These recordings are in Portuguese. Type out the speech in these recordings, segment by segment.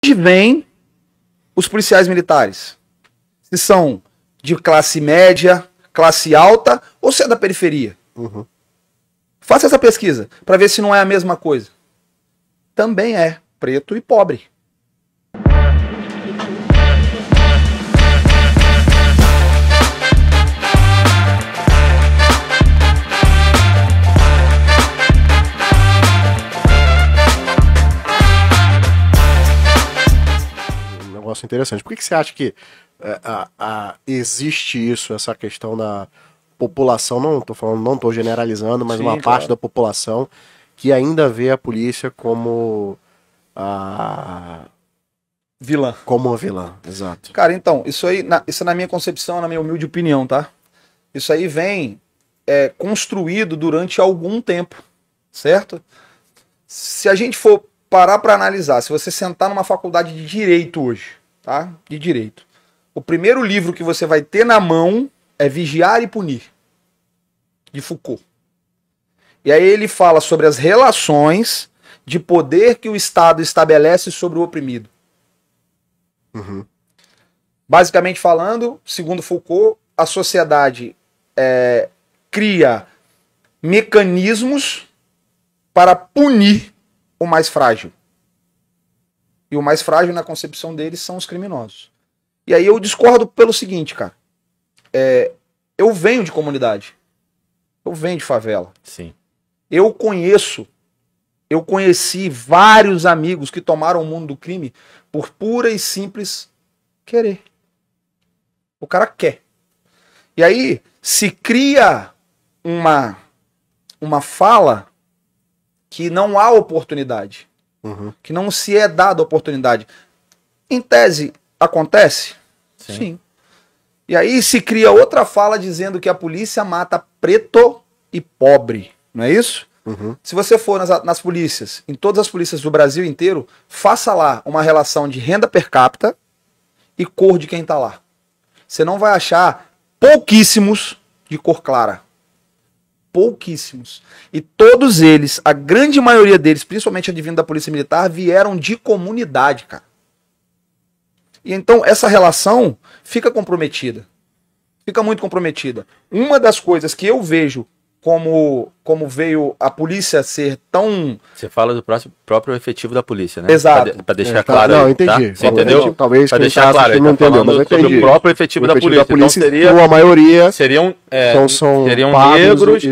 onde vêm os policiais militares? Se são de classe média, classe alta, ou se é da periferia? Uhum. Faça essa pesquisa, para ver se não é a mesma coisa. Também é preto e pobre. Negócio interessante. Por que você acha que existe isso, essa questão da população, não tô generalizando, mas Sim, uma parte da população que ainda vê a polícia como vilã. Como uma vilã, exato. Cara, então, isso aí, isso na minha concepção, na minha humilde opinião, tá? Isso aí vem construído durante algum tempo, certo? Se a gente for parar para analisar, se você sentar numa faculdade de Direito hoje, tá? De Direito. O primeiro livro que você vai ter na mão é Vigiar e Punir, de Foucault. E aí ele fala sobre as relações de poder que o Estado estabelece sobre o oprimido. Uhum. Basicamente falando, segundo Foucault, a sociedade cria mecanismos para punir o mais frágil. E o mais frágil na concepção deles são os criminosos. E aí eu discordo pelo seguinte, cara. Eu venho de comunidade. Eu venho de favela. Sim. Eu conheci vários amigos que tomaram o mundo do crime por pura e simples querer. O cara quer. E aí se cria uma fala que não há oportunidade. Uhum. Que não se é dada oportunidade. Em tese, acontece? Sim. E aí se cria outra fala dizendo que a polícia mata preto e pobre. Não é isso? Uhum. Se você for nas polícias, em todas as polícias do Brasil inteiro, faça lá uma relação de renda per capita e cor de quem tá lá. Você não vai achar pouquíssimos de cor clara. Pouquíssimos. E todos eles, a grande maioria deles, principalmente advindo da Polícia Militar, vieram de comunidade, cara. E então essa relação fica comprometida. Fica muito comprometida. Uma das coisas que eu vejo como veio a polícia ser tão... Você fala do próprio efetivo da polícia, né? Exato. Para deixar claro. Não, aí, entendi. Tá? Você entendeu? Talvez para quem deixar claro, não entendeu, mas eu sobre entendi. o próprio efetivo da polícia. Então seria, a maioria seriam pardos negros,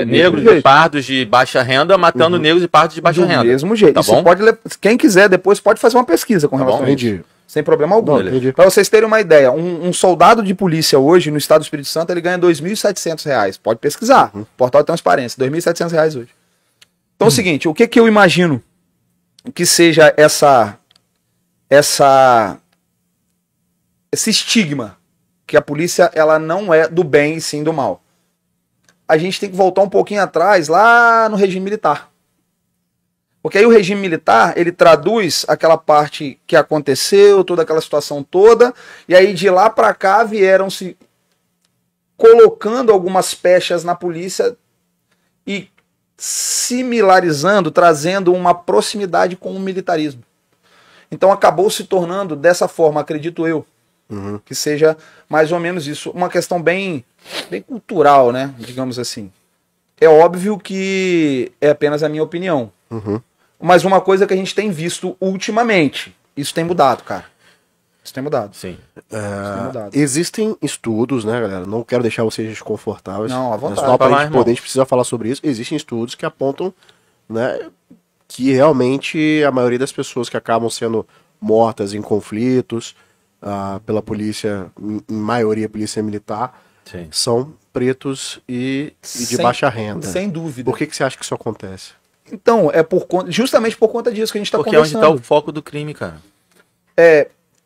negros e pardos de baixa renda matando negros e pardos de baixa renda. Do mesmo jeito. Tá Isso bom? quem quiser depois pode fazer uma pesquisa com relação a isso. Entendi. Sem problema algum. Para vocês terem uma ideia, um soldado de polícia hoje no estado do Espírito Santo, ele ganha R$2.700. Pode pesquisar. Portal de Transparência, R$2.700 hoje. Então é o seguinte, o que eu imagino que seja esse estigma que a polícia ela não é do bem e sim do mal. A gente tem que voltar um pouquinho atrás, lá no regime militar. Porque aí o regime militar, ele traduz aquela parte que aconteceu, toda aquela situação toda, e aí de lá para cá vieram se colocando algumas pechas na polícia e similarizando, trazendo uma proximidade com o militarismo. Então acabou se tornando dessa forma, acredito eu, que seja mais ou menos isso. Uma questão bem cultural, né? Digamos assim. É óbvio que é apenas a minha opinião. Mas uma coisa que a gente tem visto ultimamente, isso tem mudado, cara. Isso tem mudado. Sim. Isso tem mudado. Existem estudos, né, galera? Não quero deixar vocês desconfortáveis. Não, à vontade. Só pra Falar, gente poder, a gente precisa falar sobre isso. Existem estudos que apontam, né, que realmente a maioria das pessoas que acabam sendo mortas em conflitos pela polícia, em maioria polícia militar, Sim. são pretos e de baixa renda. Sem dúvida. Por que você acha que isso acontece? Então, justamente por conta disso que a gente está Porque é onde conversando. está o foco do crime, cara.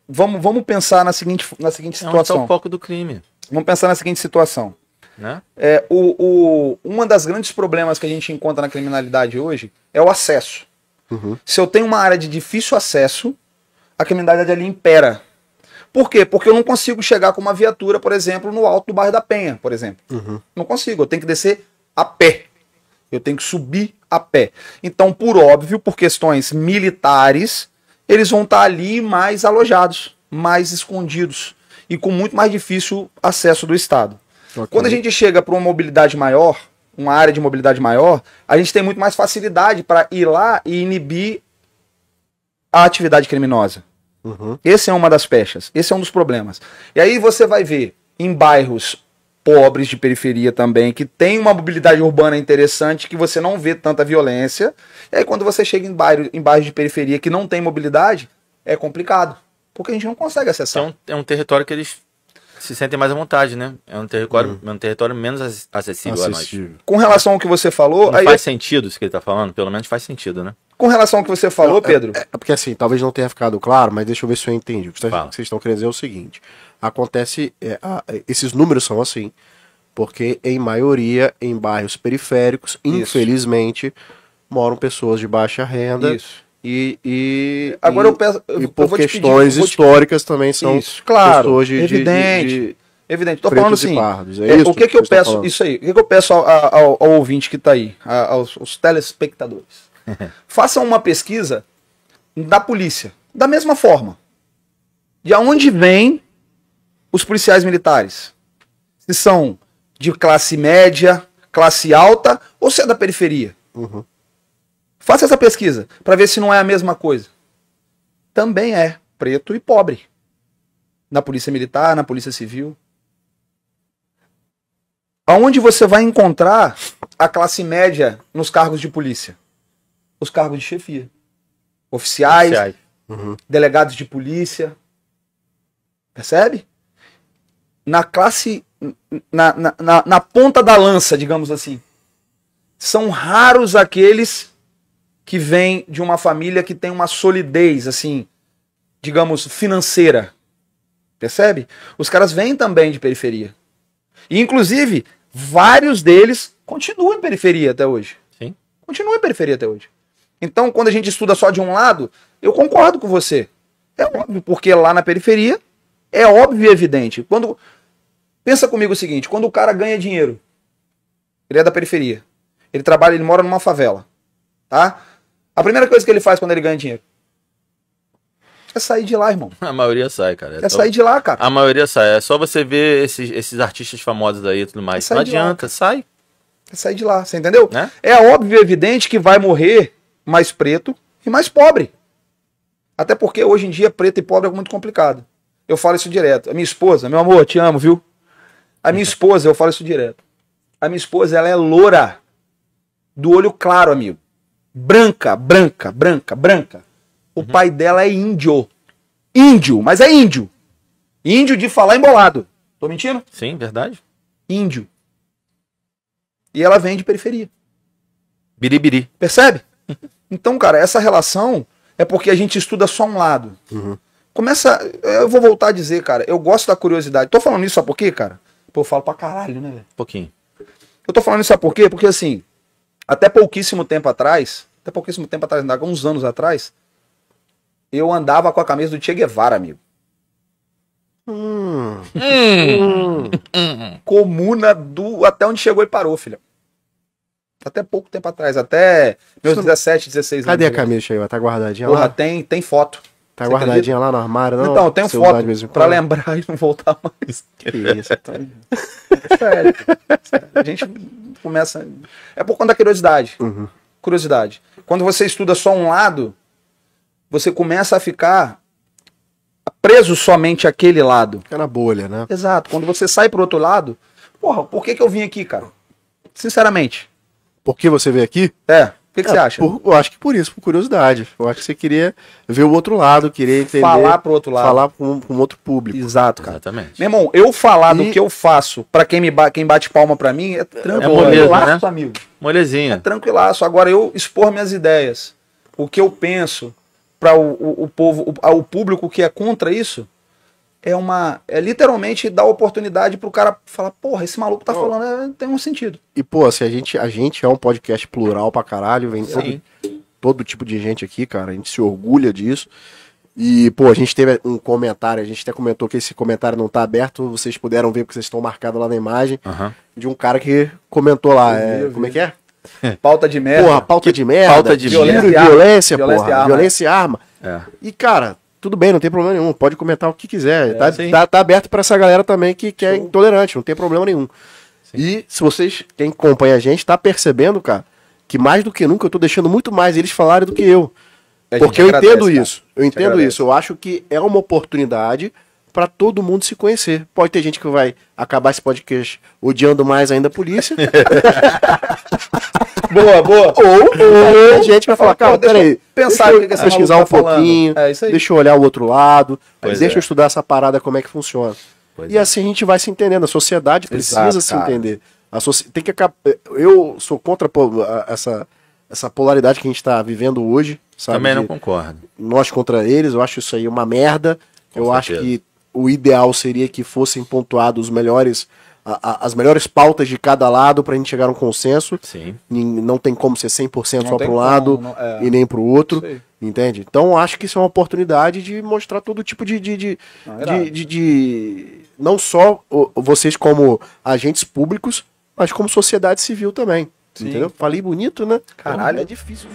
Vamos pensar na seguinte É onde está situação. o foco do crime. Vamos pensar na seguinte situação. Né? Uma das grandes problemas que a gente encontra na criminalidade hoje é o acesso. Se eu tenho uma área de difícil acesso, a criminalidade ali impera. Por quê? Porque eu não consigo chegar com uma viatura, por exemplo, no alto do bairro da Penha, por exemplo. Não consigo, eu tenho que descer a pé. Eu tenho que subir a pé. Então, por óbvio, por questões militares, eles vão estar ali mais alojados, mais escondidos e com muito mais difícil acesso do Estado. Ok. Quando a gente chega para uma mobilidade maior, uma área de mobilidade maior, a gente tem muito mais facilidade para ir lá e inibir a atividade criminosa. Uhum. Esse é uma das pechas, esse é um dos problemas. E aí você vai ver em bairros pobres de periferia também, que tem uma mobilidade urbana interessante, que você não vê tanta violência. E aí quando você chega em bairros de periferia que não tem mobilidade, é complicado, porque a gente não consegue acessar. É um território que eles se sentem mais à vontade, né? É um território menos acessível a nós. Com relação ao que você falou... Não aí, faz sentido isso que ele tá falando? Pelo menos faz sentido, né? com relação ao que você falou, Pedro... É porque assim, talvez não tenha ficado claro, mas deixa eu ver se eu entendi. O que Fala. vocês estão querendo dizer é o seguinte. Acontece, esses números são assim, porque em maioria, em bairros periféricos, infelizmente, moram pessoas de baixa renda. Isso. Agora eu peço... E por questões históricas também são claro, pessoas de evidente. Evidente, tô pretos falando e assim, pardos. É isso o que eu você tá peço, falando? isso aí, o que eu peço ao ouvinte que tá aí, aos telespectadores? Façam uma pesquisa da polícia, da mesma forma. De onde vêm os policiais militares? Se são de classe média, classe alta, ou se é da periferia? Uhum. Faça essa pesquisa, para ver se não é a mesma coisa. Também é preto e pobre. Na polícia militar, na polícia civil. Aonde você vai encontrar a classe média nos cargos de polícia? Os cargos de chefia. Oficiais, delegados de polícia. Percebe? Na classe... Na ponta da lança, digamos assim. São raros aqueles que vêm de uma família que tem uma solidez, assim, digamos, financeira. Percebe? Os caras vêm também de periferia. E, inclusive, vários deles continuam em periferia até hoje. Sim. Continuam em periferia até hoje. Então, quando a gente estuda só de um lado, eu concordo com você. É óbvio, porque lá na periferia é óbvio e evidente. Pensa comigo o seguinte, quando o cara ganha dinheiro, ele é da periferia, ele trabalha, ele mora numa favela, tá? A primeira coisa que ele faz quando ele ganha dinheiro é sair de lá, irmão. A maioria sai, cara. É sair de lá, cara. A maioria sai. É só você ver esses artistas famosos aí e tudo mais. É Não sair de lá. adianta, sai. É sair de lá, você entendeu? Né? É óbvio e evidente que vai morrer mais preto e mais pobre. Até porque hoje em dia preto e pobre é muito complicado. Eu falo isso direto. A minha esposa, meu amor, te amo, viu? A minha esposa, eu falo isso direto. A minha esposa, ela é loura. Do olho claro, amigo. Branca, branca, branca, branca. O pai dela é índio. Índio, mas é índio. Índio de falar embolado. Tô mentindo? Sim, verdade. Índio. E ela vem de periferia. Biribiri. Percebe? Então, cara, essa relação é porque a gente estuda só um lado. Começa... Eu vou voltar a dizer, cara, eu gosto da curiosidade. Tô falando isso só por quê, cara? Pô, eu falo pra caralho, né, velho? Um pouquinho. Eu tô falando isso só por quê? Porque, assim, até pouquíssimo tempo atrás, uns anos atrás, eu andava com a camisa do Che Guevara, amigo. Comuna do... Até onde chegou e parou, filho. Até pouco tempo atrás, até meus 17, 16 anos. Cadê a camisa, Sheila? Tá guardadinha Porra, lá? tem foto. Tá Você guardadinha lá no armário, não? Então, eu tenho Você usar foto de vez em pra quando? lembrar e não voltar mais. Que isso, tá... Sério. A gente começa... É por conta da curiosidade. Curiosidade. Quando você estuda só um lado, você começa a ficar preso somente àquele lado. Fica na bolha, né? Exato. Quando você sai pro outro lado, porra, por que eu vim aqui, cara? Sinceramente. Por que você veio aqui? O que você acha? Eu acho que por isso, por curiosidade. Eu acho que você queria ver o outro lado, queria entender. Falar pro outro lado. Falar com outro público. Exato, cara. Exatamente. Meu irmão, eu falar do que eu faço pra quem bate palma pra mim é tranquilaço, né? amigo. Molezinha. É tranquilaço. Agora eu expor minhas ideias, o que eu penso para o povo, o público que é contra isso, é literalmente dar oportunidade pro cara falar, porra, esse maluco tá falando, tem um sentido. E, pô, assim, a gente é um podcast plural pra caralho, vem todo tipo de gente aqui, cara, a gente se orgulha disso. E, pô, a gente teve um comentário, a gente até comentou que esse comentário não tá aberto, vocês puderam ver porque vocês estão marcados lá na imagem, de um cara que comentou lá, como é? Pauta de merda. Porra, pauta de merda. Pauta de violência, merda. porra. Violência e arma. Violência e arma. E, cara, tudo bem, não tem problema nenhum. Pode comentar o que quiser. Sim. Tá aberto pra essa galera também que é intolerante, não tem problema nenhum. Sim. E se vocês, quem acompanha a gente, tá percebendo, cara, que mais do que nunca eu tô deixando muito mais eles falarem do que eu. A gente Porque eu agradece, entendo cara. isso. Eu A gente entendo agradece. isso. Eu acho que é uma oportunidade pra todo mundo se conhecer. Pode ter gente que vai acabar esse podcast odiando mais ainda a polícia. Boa. Ou tem gente que vai falar, cara, deixa eu peraí, pensar deixa o que esse eu pesquisar um maluco tá falando. pouquinho, É isso aí. deixa eu olhar o outro lado, Pois deixa é. eu estudar essa parada, como é que funciona. Pois E é. assim a gente vai se entendendo, a sociedade precisa Exato, se cara. entender. Tem que eu sou contra essa polaridade que a gente está vivendo hoje, sabe? Também não de concordo. nós contra eles, eu acho isso aí uma merda. Com Eu acho certeza. que o ideal seria que fossem pontuados os melhores, as melhores pautas de cada lado pra gente chegar a um consenso. Sim. Não tem como ser 100% Não só tem para um como, lado não- é. e nem para o outro, Isso aí. entende? Então eu acho que isso é uma oportunidade de mostrar todo tipo Não, irado. não só vocês como agentes públicos, mas como sociedade civil também, Sim. entendeu? Falei bonito, né? Caralho. É difícil.